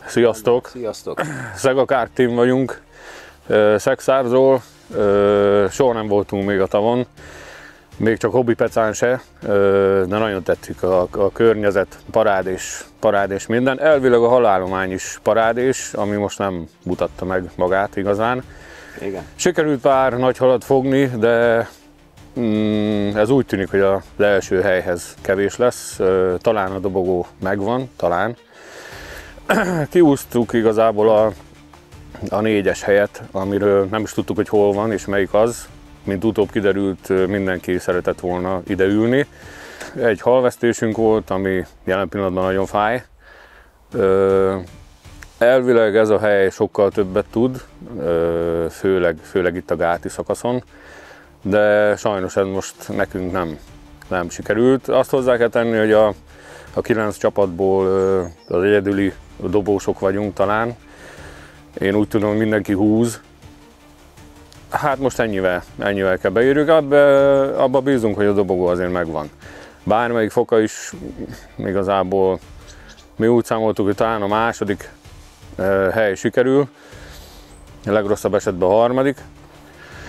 Sziasztok! Sziasztok! Sega Kart Team vagyunk, Szexárdról, soha nem voltunk még a tavon, még csak hobbipecán se, de nagyon tetszik a környezet, parád és minden. Elvileg a halállomány is parádés, ami most nem mutatta meg magát igazán. Igen. Sikerült pár nagy halat fogni, de ez úgy tűnik, hogy az első helyhez kevés lesz. Talán a dobogó megvan, talán. Kiúztuk igazából a 4-es helyet, amiről nem is tudtuk, hogy hol van és melyik az. Mint utóbb kiderült, mindenki szeretett volna ide ülni. Egy halvesztésünk volt, ami jelen pillanatban nagyon fáj. Elvileg ez a hely sokkal többet tud, főleg itt a gáti szakaszon, de sajnos ez most nekünk nem sikerült. Azt hozzá kell tenni, hogy a 9 csapatból az egyedüli dobósok vagyunk talán. Én úgy tudom, hogy mindenki húz. Hát most ennyivel kell beírjuk, abba bízunk, hogy a dobogó azért megvan. Bármelyik foka is igazából, mi úgy számoltuk, hogy talán a második hely sikerül, a legrosszabb esetben a harmadik.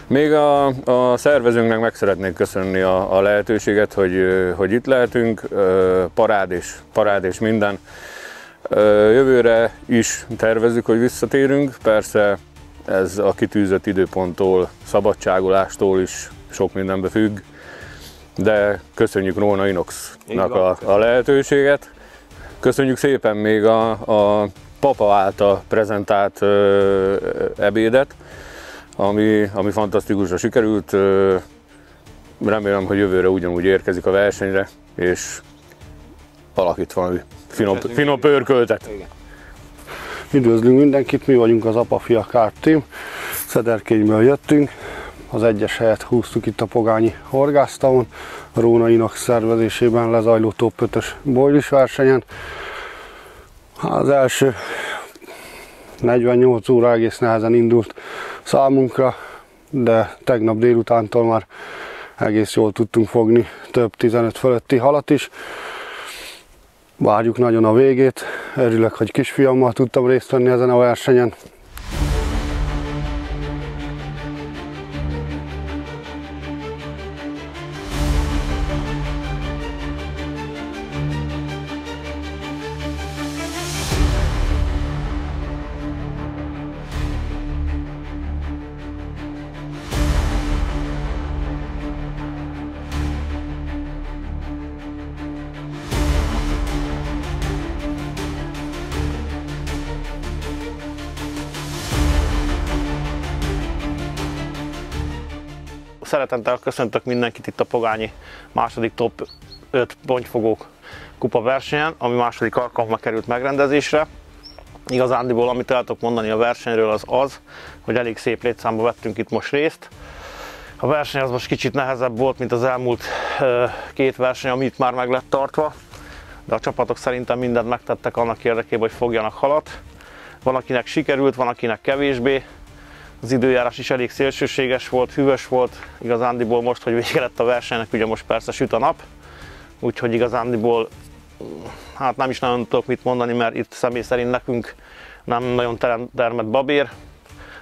Még a szervezőnknek meg szeretnék köszönni a lehetőséget, hogy itt lehetünk, parád és minden. Jövőre is tervezzük, hogy visszatérünk, persze ez a kitűzött időponttól, szabadságolástól is sok mindenbe függ, de köszönjük Róna Inoxnak a lehetőséget. Köszönjük szépen még a papa által prezentált ebédet, ami fantasztikusra sikerült. Remélem, hogy jövőre ugyanúgy érkezik a versenyre, és alakít valami finom pörköltet. Üdvözlünk mindenkit, mi vagyunk az Apa-fia Kart Team. Szederkényből jöttünk, az 1-es helyet húztuk itt a Pogányi horgásztavon, a Róna Inox szervezésében lezajló top 5-ös bojlis versenyen. Az első 48 óra egész nehezen indult számunkra, de tegnap délutántól már egész jól tudtunk fogni több 15 fölötti halat is. Várjuk nagyon a végét, örülök, hogy kisfiammal tudtam részt venni ezen a versenyen. Szeretettel köszöntök mindenkit itt a Pogányi második top 5 pontyfogó kupa versenyen, ami második alkalommal került megrendezésre. Igazándiból amit el tudok mondani a versenyről az, hogy elég szép létszámba vettünk itt most részt. A verseny az most kicsit nehezebb volt, mint az elmúlt 2 verseny, amit már meg lett tartva, de a csapatok szerintem mindent megtettek annak érdekében, hogy fogjanak halat. Van akinek sikerült, van akinek kevésbé. Az időjárás is elég szélsőséges volt, hűvös volt, igazándiból most, hogy vége lett a versenynek, ugye most persze süt a nap, úgyhogy igazándiból hát nem is nagyon tudok mit mondani, mert itt személy szerint nekünk nem nagyon termett babér,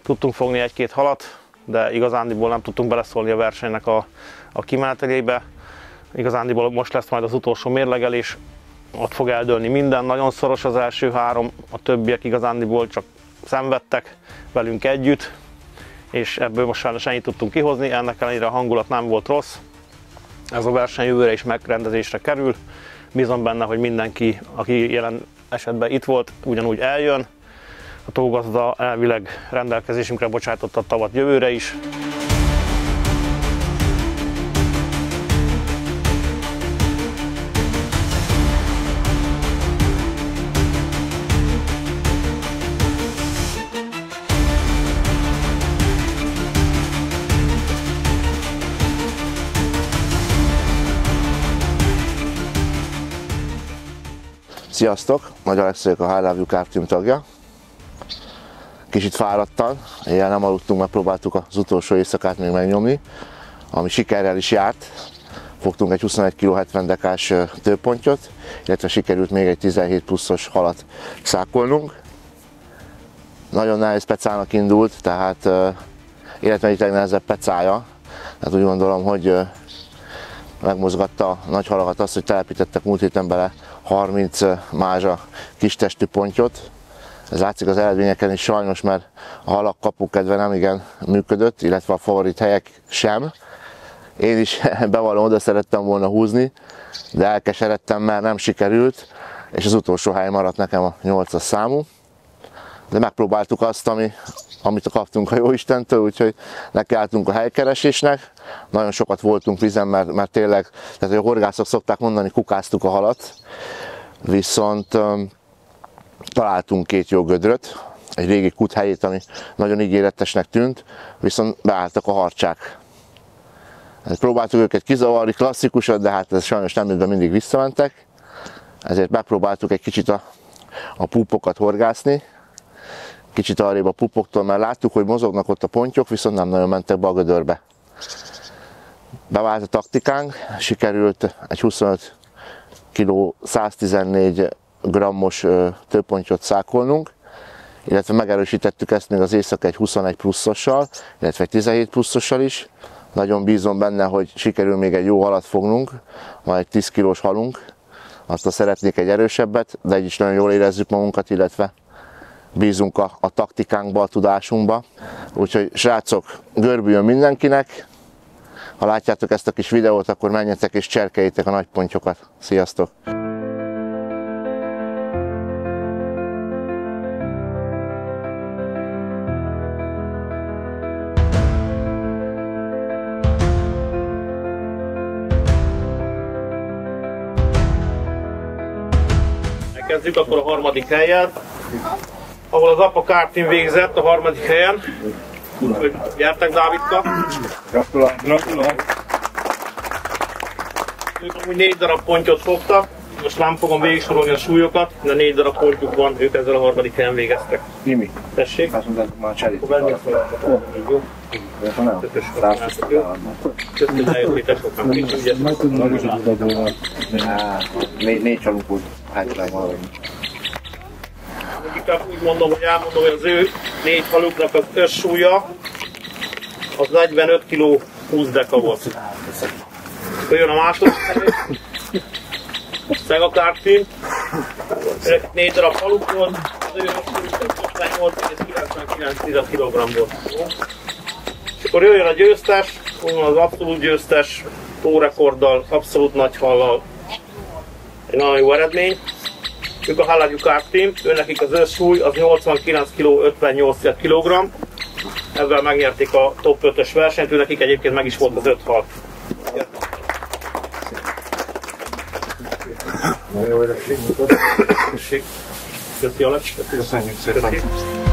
tudtunk fogni 1-2 halat, de igazándiból nem tudtunk beleszólni a versenynek a kimenetelébe. Igazándiból most lesz majd az utolsó mérlegelés, ott fog eldőlni minden, nagyon szoros az első 3, a többiek igazándiból csak szenvedtek velünk együtt, és ebből most sajnos ennyit tudtunk kihozni, ennek ellenére a hangulat nem volt rossz. Ez a verseny jövőre is megrendezésre kerül, bízom benne, hogy mindenki, aki jelen esetben itt volt, ugyanúgy eljön. A tógazda elvileg rendelkezésünkre bocsájtotta a tavat jövőre is. Sziasztok! Nagy Alex vagyok, a High Love You Kart Team tagja. Kicsit fáradtan, éjjel nem aludtunk, megpróbáltuk az utolsó éjszakát még megnyomni, ami sikerrel is járt. Fogtunk egy 21 kg 70 dekás tőpontyot, illetve sikerült még egy 17 pluszos halat szákolnunk. nagyon nehéz pecának indult, tehát életem egyik legnehezebb pecája. Tehát úgy gondolom, hogy megmozgatta a nagy halakat azt, hogy telepítettek múlt héten bele 30 mázsa kistestű pontyot. Ez látszik az eredményeken is sajnos, mert a halak kapukedve nem igen működött, illetve a favorit helyek sem. Én is bevallom, oda szerettem volna húzni, de elkeseredtem, mert nem sikerült, és az utolsó hely maradt nekem a 8-as számú. De megpróbáltuk azt, amit kaptunk a Jóistentől, úgyhogy nekiálltunk a helykeresésnek. Nagyon sokat voltunk vizen, mert tényleg, tehát a horgászok szokták mondani, kukáztuk a halat, viszont találtunk 2 jó gödröt, egy régi kút helyét, ami nagyon ígéretesnek tűnt, viszont beálltak a harcsák. Próbáltuk őket kizavarni, klasszikusat, de hát ez sajnos nem jött be, mindig visszamentek. Ezért megpróbáltuk egy kicsit a púpokat horgászni, kicsit arrébb a pupoktól, mert láttuk, hogy mozognak ott a pontyok, viszont nem nagyon mentek be a gödörbe. Bevált a taktikánk, sikerült egy 25 kg 114 grammos tőpontyot szákolnunk, illetve megerősítettük ezt még az éjszaka egy 21 pluszossal, illetve egy 17 pluszossal is. Nagyon bízom benne, hogy sikerül még egy jó halat fognunk, van egy 10 kilós halunk, aztán szeretnék egy erősebbet, de így is nagyon jól érezzük magunkat, illetve bízunk a taktikánkba, a tudásunkba. Úgyhogy srácok, görbüljön mindenkinek! Ha látjátok ezt a kis videót, akkor menjetek és cserkeljétek a nagy pontyokat. Sziasztok! Kezdjük akkor a harmadik helyen, ahol az apa Karteam végzett a harmadik helyen. Úgyhogy gyertek, Dávidka! Gratulálok! Ők amúgy 4 darab pontyot fogtak, most nem fogom végigsorolni a súlyokat, de 4 darab pontjuk van, ők ezzel a harmadik helyen végeztek. Imi. Tessék? Azt mondták, már cserét. Akkor venni a folyamatot. Jó? Köszönöm, eljöttétek sokan. Négy csalunk úgy hátrányban valami. Inkább úgy mondom, hogy elmondom, hogy az ő 4 haluknak az összsúlya az 45 kg 20 deka volt. Akkor jön a második helyet. Sega Karteam. 4 darab haluk volt, az ő összsúlya 58,99 kg volt. És akkor jöjjön a győztes, az abszolút győztes, tórekorddal, abszolút nagy hallal. Egy nagyon jó eredmény. Ők a Highlive Karteam, őnekik az összsúly az 89 kg 58 kg. Ezzel megnyerték a top 5-ös versenyt, őnekik egyébként meg is volt az 5 hal. Nagyon jó érettséget. Köszi, Alex. Köszönjük szépen.